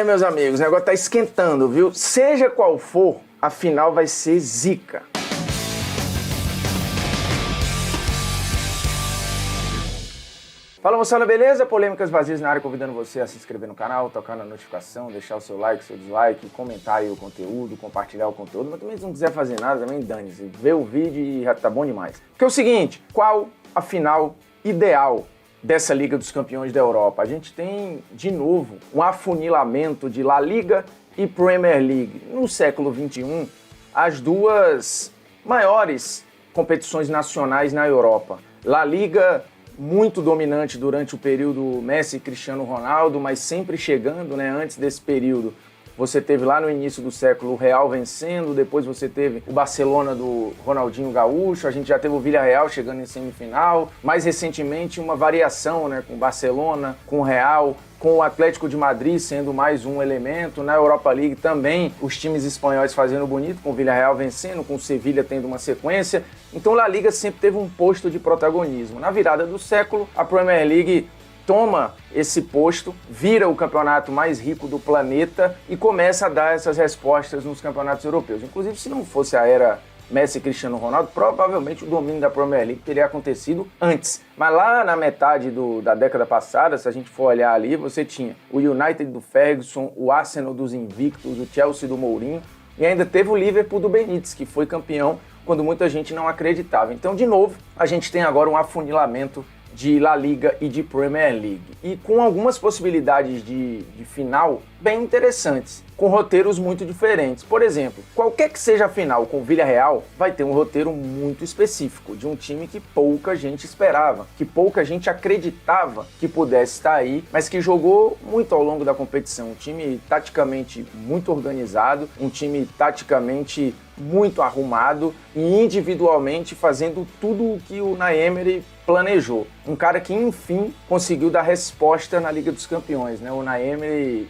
meus amigos, o negócio tá esquentando, viu? Seja qual for, a final vai ser zica. Fala moçada, beleza? Polêmicas Vazias na área, convidando você a se inscrever no canal, tocar na notificação, deixar o seu like, seu dislike, comentar aí o conteúdo, compartilhar o conteúdo, mas também se não quiser fazer nada, também dane-se, vê o vídeo e já tá bom demais. Porque é o seguinte, qual a final ideal dessa Liga dos Campeões da Europa? A gente tem, de novo, um afunilamento de La Liga e Premier League. No século XXI, as duas maiores competições nacionais na Europa. La Liga muito dominante durante o período Messi e Cristiano Ronaldo, mas sempre chegando, né? Antes desse período, você teve lá no início do século o Real vencendo, depois você teve o Barcelona do Ronaldinho Gaúcho, a gente já teve o Villarreal chegando em semifinal, mais recentemente uma variação, né, com o Barcelona, com o Real, com o Atlético de Madrid sendo mais um elemento, na Europa League também os times espanhóis fazendo bonito, com o Villarreal vencendo, com o Sevilla tendo uma sequência, então a Liga sempre teve um posto de protagonismo. Na virada do século, a Premier League toma esse posto, vira o campeonato mais rico do planeta e começa a dar essas respostas nos campeonatos europeus. Inclusive, se não fosse a era Messi e Cristiano Ronaldo, provavelmente o domínio da Premier League teria acontecido antes. Mas lá na metade da década passada, se a gente for olhar ali, você tinha o United do Ferguson, o Arsenal dos invictos, o Chelsea do Mourinho e ainda teve o Liverpool do Benítez, que foi campeão quando muita gente não acreditava. Então, de novo, a gente tem agora um afunilamento de La Liga e de Premier League, e com algumas possibilidades de final bem interessantes, com roteiros muito diferentes. Por exemplo, qualquer que seja a final com o Villarreal, vai ter um roteiro muito específico, de um time que pouca gente esperava, que pouca gente acreditava que pudesse estar aí, mas que jogou muito ao longo da competição. Um time taticamente muito organizado, um time taticamente muito arrumado e individualmente fazendo tudo o que o Unai Emery planejou. Um cara que, enfim, conseguiu dar resposta na Liga dos Campeões, né? O Unai Emery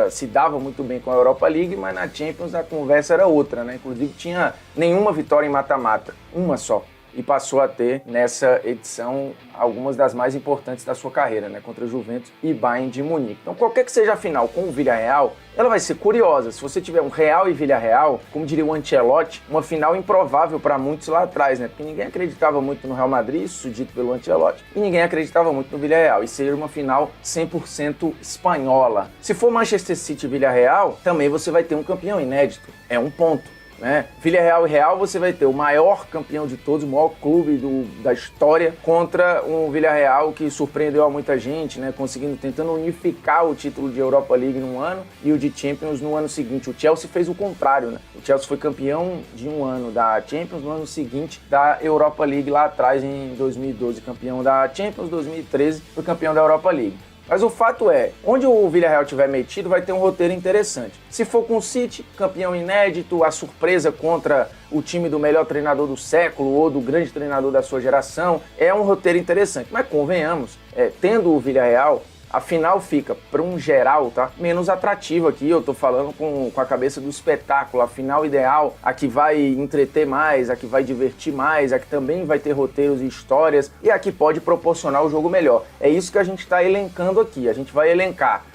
se dava muito bem com a Europa League, mas na Champions a conversa era outra, né? Inclusive tinha nenhuma vitória em mata-mata, uma só. E passou a ter, nessa edição, algumas das mais importantes da sua carreira, né? Contra Juventus e Bayern de Munique. Então, qualquer que seja a final com o Villarreal, ela vai ser curiosa. Se você tiver um Real e Villarreal, como diria o Ancelotti, uma final improvável para muitos lá atrás, né? Porque ninguém acreditava muito no Real Madrid, isso dito pelo Ancelotti, e ninguém acreditava muito no Villarreal. E seria uma final 100% espanhola. Se for Manchester City e Villarreal, também você vai ter um campeão inédito. É um ponto. Né? Villarreal e Real, você vai ter o maior campeão de todos, o maior clube da história, contra um Villarreal que surpreendeu a muita gente, né? Tentando unificar o título de Europa League num ano e o de Champions no ano seguinte. O Chelsea fez o contrário, né? O Chelsea foi campeão de um ano da Champions, no ano seguinte da Europa League lá atrás, em 2012, campeão da Champions, 2013 foi campeão da Europa League. Mas o fato é, onde o Villarreal tiver metido, vai ter um roteiro interessante. Se for com o City, campeão inédito, a surpresa contra o time do melhor treinador do século ou do grande treinador da sua geração, é um roteiro interessante. Mas convenhamos, tendo o Villarreal, a final fica, para um geral, tá, menos atrativa aqui. Eu tô falando com a cabeça do espetáculo. A final ideal, a que vai entreter mais, a que vai divertir mais, a que também vai ter roteiros e histórias e a que pode proporcionar o jogo melhor. É isso que a gente está elencando aqui. A gente vai elencar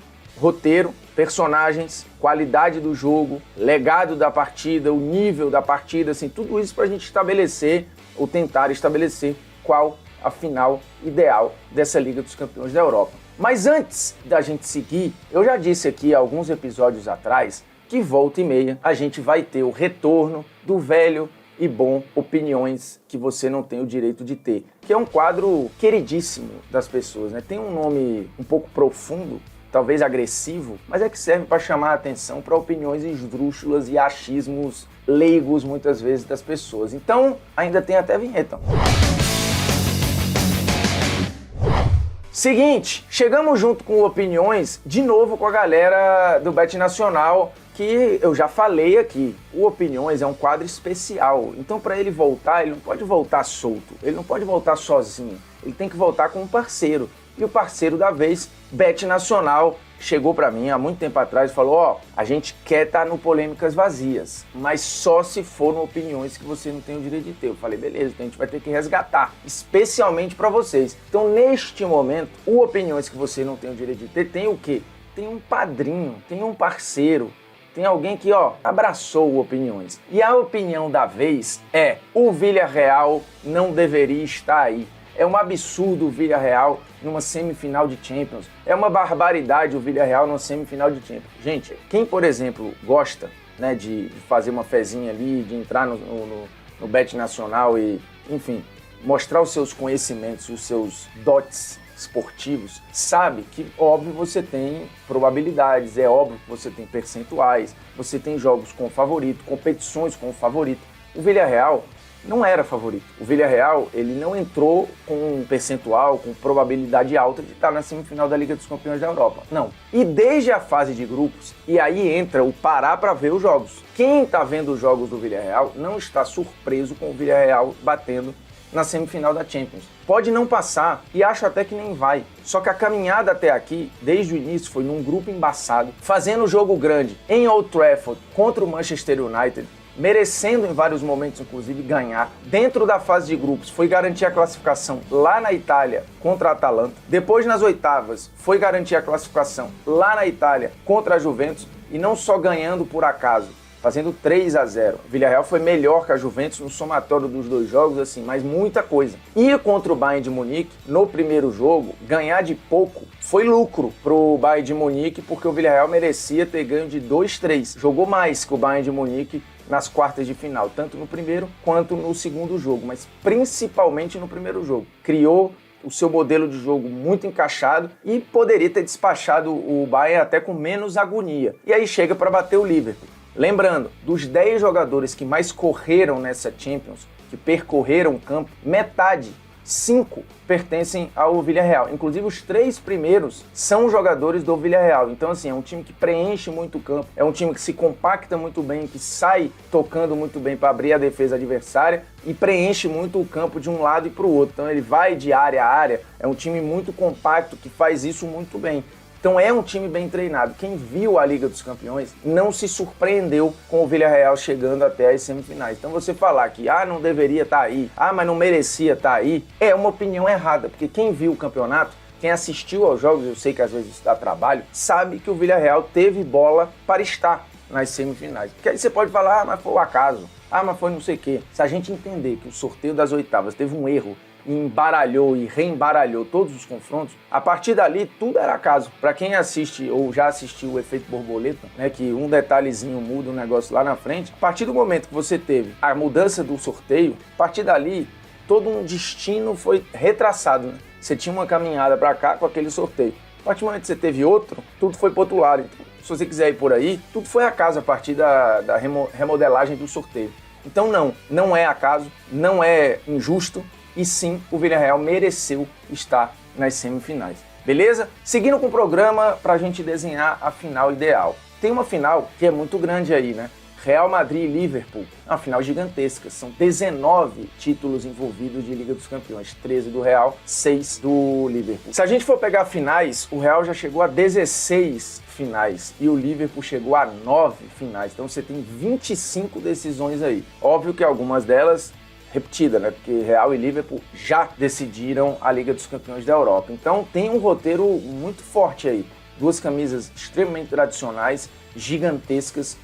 roteiro, personagens, qualidade do jogo, legado da partida, o nível da partida, assim, tudo isso para a gente estabelecer ou tentar estabelecer qual a final ideal dessa Liga dos Campeões da Europa. Mas antes da gente seguir, eu já disse aqui alguns episódios atrás que volta e meia a gente vai ter o retorno do velho e bom Opiniões que você não tem o direito de ter, que é um quadro queridíssimo das pessoas, né? Tem um nome um pouco profundo, talvez agressivo, mas é que serve para chamar a atenção para opiniões esdrúxulas e achismos leigos muitas vezes das pessoas. Então, ainda tem até vinheta. Seguinte, chegamos junto com Opiniões, de novo com a galera do Bet Nacional, que eu já falei aqui. O Opiniões é um quadro especial, então para ele voltar, ele não pode voltar solto, ele não pode voltar sozinho, ele tem que voltar com um parceiro. E o parceiro da vez, Bet Nacional, chegou para mim há muito tempo atrás e falou: a gente quer estar no Polêmicas Vazias, mas só se for Opiniões que você não tem o direito de ter. Eu falei, beleza, então a gente vai ter que resgatar, especialmente para vocês. Então, neste momento, o Opiniões que você não tem o direito de ter tem o quê? tem um padrinho, tem um parceiro, tem alguém que, abraçou opiniões. E a opinião da vez é: o Villarreal não deveria estar aí. É um absurdo o Villarreal numa semifinal de Champions. É uma barbaridade o Villarreal numa semifinal de Champions. Gente, quem, por exemplo, gosta, né, de fazer uma fezinha ali, de entrar no Bet Nacional e, enfim, mostrar os seus conhecimentos, os seus dotes esportivos, sabe que, óbvio, você tem probabilidades, é óbvio que você tem percentuais, você tem jogos com o favorito, competições com o favorito. O Villarreal não era favorito. O Villarreal, ele não entrou com um percentual, com probabilidade alta de estar na semifinal da Liga dos Campeões da Europa. Não. E desde a fase de grupos, e aí entra o parar para ver os jogos. Quem está vendo os jogos do Villarreal não está surpreso com o Villarreal batendo na semifinal da Champions. Pode não passar, e acho até que nem vai. Só que a caminhada até aqui, desde o início, foi num grupo embaçado, fazendo jogo grande em Old Trafford contra o Manchester United, merecendo em vários momentos, inclusive, ganhar. Dentro da fase de grupos, foi garantir a classificação lá na Itália contra a Atalanta. Depois, nas oitavas, foi garantir a classificação lá na Itália contra a Juventus, e não só ganhando por acaso, fazendo 3-0. O Villarreal foi melhor que a Juventus no somatório dos dois jogos, assim, mas muita coisa. E contra o Bayern de Munique, no primeiro jogo, ganhar de pouco foi lucro pro Bayern de Munique, porque o Villarreal merecia ter ganho de 2-3. Jogou mais que o Bayern de Munique nas quartas de final, tanto no primeiro quanto no segundo jogo, mas principalmente no primeiro jogo. Criou o seu modelo de jogo muito encaixado e poderia ter despachado o Bayern até com menos agonia. E aí chega para bater o Liverpool. Lembrando, dos 10 jogadores que mais correram nessa Champions, que percorreram o campo, metade, 5, pertencem ao Villarreal. Inclusive, os 3 primeiros são jogadores do Villarreal. Então, assim, é um time que preenche muito o campo, é um time que se compacta muito bem, que sai tocando muito bem para abrir a defesa adversária e preenche muito o campo de um lado e para o outro. Então, ele vai de área a área, é um time muito compacto que faz isso muito bem. Então é um time bem treinado. Quem viu a Liga dos Campeões não se surpreendeu com o Villarreal chegando até as semifinais. Então você falar que não deveria estar aí, mas não merecia estar aí, é uma opinião errada, porque quem viu o campeonato, quem assistiu aos jogos, eu sei que às vezes isso dá trabalho, sabe que o Villarreal teve bola para estar nas semifinais. Porque aí você pode falar, mas foi o acaso, mas foi não sei o quê. Se a gente entender que o sorteio das oitavas teve um erro, embaralhou e reembaralhou todos os confrontos, a partir dali tudo era acaso. Para quem assiste ou já assistiu o efeito borboleta, né, que um detalhezinho muda o negócio lá na frente, a partir do momento que você teve a mudança do sorteio, a partir dali todo um destino foi retraçado, né? Você tinha uma caminhada para cá com aquele sorteio. A partir do momento que você teve outro, tudo foi pro outro lado. Então, se você quiser ir por aí, tudo foi acaso a partir da remodelagem do sorteio. Então não é acaso, não é injusto, e sim, o Villarreal mereceu estar nas semifinais. Beleza? Seguindo com o programa para a gente desenhar a final ideal. Tem uma final que é muito grande aí, né? Real Madrid e Liverpool. É uma final gigantesca. São 19 títulos envolvidos de Liga dos Campeões. 13 do Real, 6 do Liverpool. Se a gente for pegar finais, o Real já chegou a 16 finais e o Liverpool chegou a 9 finais. Então você tem 25 decisões aí. Óbvio que algumas delas repetida, né? Porque Real e Liverpool já decidiram a Liga dos Campeões da Europa. Então tem um roteiro muito forte aí. Duas camisas extremamente tradicionais, gigantescas.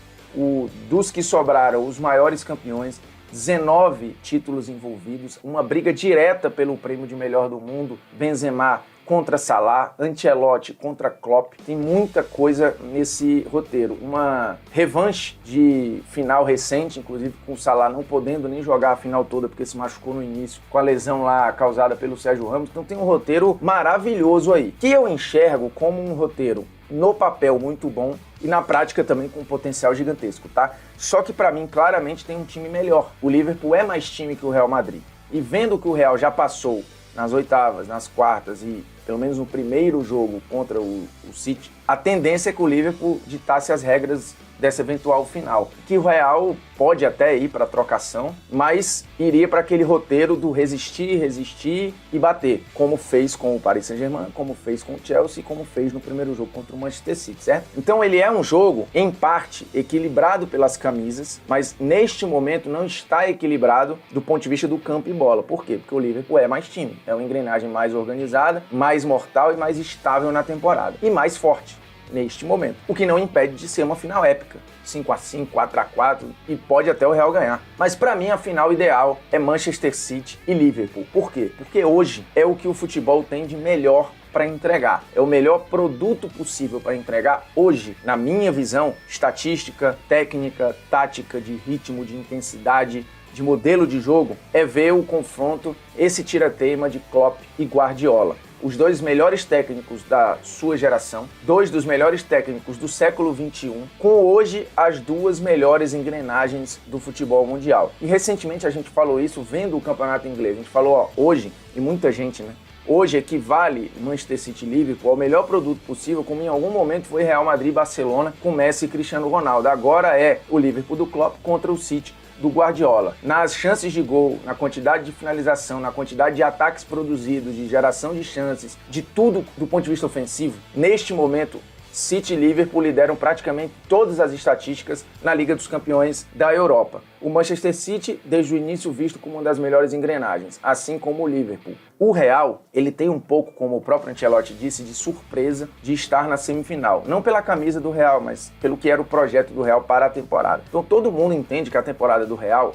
Dos que sobraram, os maiores campeões, 19 títulos envolvidos, uma briga direta pelo prêmio de melhor do mundo, Benzema contra Salah, Ancelotti contra Klopp. Tem muita coisa nesse roteiro. Uma revanche de final recente, inclusive com o Salah não podendo nem jogar a final toda porque se machucou no início com a lesão lá causada pelo Sérgio Ramos. Então tem um roteiro maravilhoso aí, que eu enxergo como um roteiro no papel muito bom e na prática também com um potencial gigantesco, tá? Só que pra mim claramente tem um time melhor. O Liverpool é mais time que o Real Madrid. E vendo que o Real já passou nas oitavas, nas quartas e pelo menos no primeiro jogo contra o City, a tendência é que o Liverpool ditasse as regras dessa eventual final. Que o Real pode até ir para trocação, mas iria para aquele roteiro do resistir e bater, como fez com o Paris Saint-Germain, como fez com o Chelsea, como fez no primeiro jogo contra o Manchester City, certo? Então ele é um jogo, em parte, equilibrado pelas camisas, mas neste momento não está equilibrado do ponto de vista do campo e bola. Por quê? Porque o Liverpool é mais time, é uma engrenagem mais organizada, mais mortal e mais estável na temporada, e mais forte. neste momento. O que não impede de ser uma final épica. 5-5, 4-4 e pode até o Real ganhar. Mas para mim a final ideal é Manchester City e Liverpool. Por quê? Porque hoje é o que o futebol tem de melhor para entregar. É o melhor produto possível para entregar hoje, na minha visão, estatística, técnica, tática, de ritmo, de intensidade, de modelo de jogo, é ver o confronto, esse tira-teima de Klopp e Guardiola. Os dois melhores técnicos da sua geração, dois dos melhores técnicos do século XXI, com hoje as duas melhores engrenagens do futebol mundial. E recentemente a gente falou isso vendo o campeonato inglês. A gente falou, hoje, e muita gente, né? Hoje equivale Manchester City e Liverpool ao melhor produto possível, como em algum momento foi Real Madrid e Barcelona com Messi e Cristiano Ronaldo. Agora é o Liverpool do Klopp contra o City do Guardiola. Nas chances de gol, na quantidade de finalização, na quantidade de ataques produzidos, de geração de chances, de tudo do ponto de vista ofensivo, neste momento, City e Liverpool lideram praticamente todas as estatísticas na Liga dos Campeões da Europa. O Manchester City, desde o início, visto como uma das melhores engrenagens, assim como o Liverpool. O Real, ele tem um pouco, como o próprio Ancelotti disse, de surpresa de estar na semifinal. Não pela camisa do Real, mas pelo que era o projeto do Real para a temporada. Então todo mundo entende que a temporada do Real,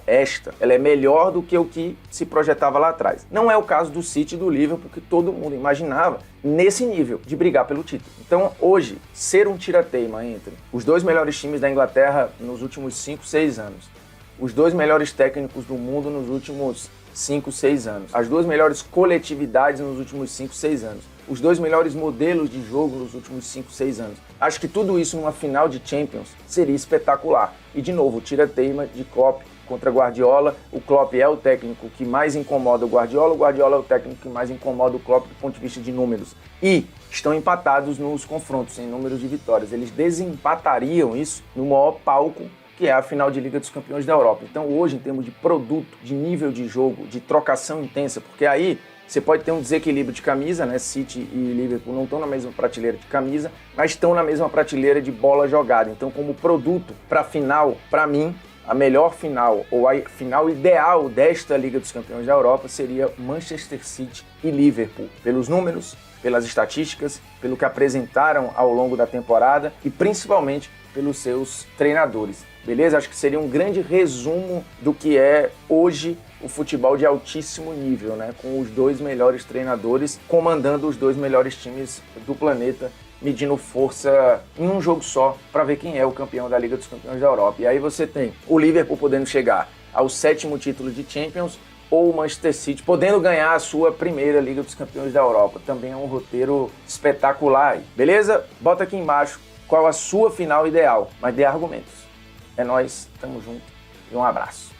ela é melhor do que o que se projetava lá atrás. Não é o caso do City e do Liverpool, que todo mundo imaginava nesse nível de brigar pelo título. Então hoje, ser um tira-teima entre os dois melhores times da Inglaterra nos últimos 5, 6 anos, os dois melhores técnicos do mundo nos últimos 5, 6 anos, as duas melhores coletividades nos últimos 5, 6 anos, os dois melhores modelos de jogo nos últimos 5, 6 anos. Acho que tudo isso numa final de Champions seria espetacular. E de novo, tira-teima de Klopp contra Guardiola. O Klopp é o técnico que mais incomoda o Guardiola é o técnico que mais incomoda o Klopp do ponto de vista de números. E estão empatados nos confrontos em números de vitórias. Eles desempatariam isso no maior palco, que é a final de Liga dos Campeões da Europa. Então hoje, em termos de produto, de nível de jogo, de trocação intensa, porque aí você pode ter um desequilíbrio de camisa, né? City e Liverpool não estão na mesma prateleira de camisa, mas estão na mesma prateleira de bola jogada. Então, como produto para a final, para mim, a melhor final, ou a final ideal desta Liga dos Campeões da Europa seria Manchester City e Liverpool. Pelos números, pelas estatísticas, pelo que apresentaram ao longo da temporada e principalmente pelos seus treinadores. Beleza? Acho que seria um grande resumo do que é hoje o futebol de altíssimo nível, né? Com os dois melhores treinadores comandando os dois melhores times do planeta, medindo força em um jogo só para ver quem é o campeão da Liga dos Campeões da Europa. E aí você tem o Liverpool podendo chegar ao 7º título de Champions ou o Manchester City podendo ganhar a sua primeira Liga dos Campeões da Europa. Também é um roteiro espetacular, beleza? Bota aqui embaixo qual a sua final ideal, mas dê argumentos. É nóis, tamo junto e um abraço.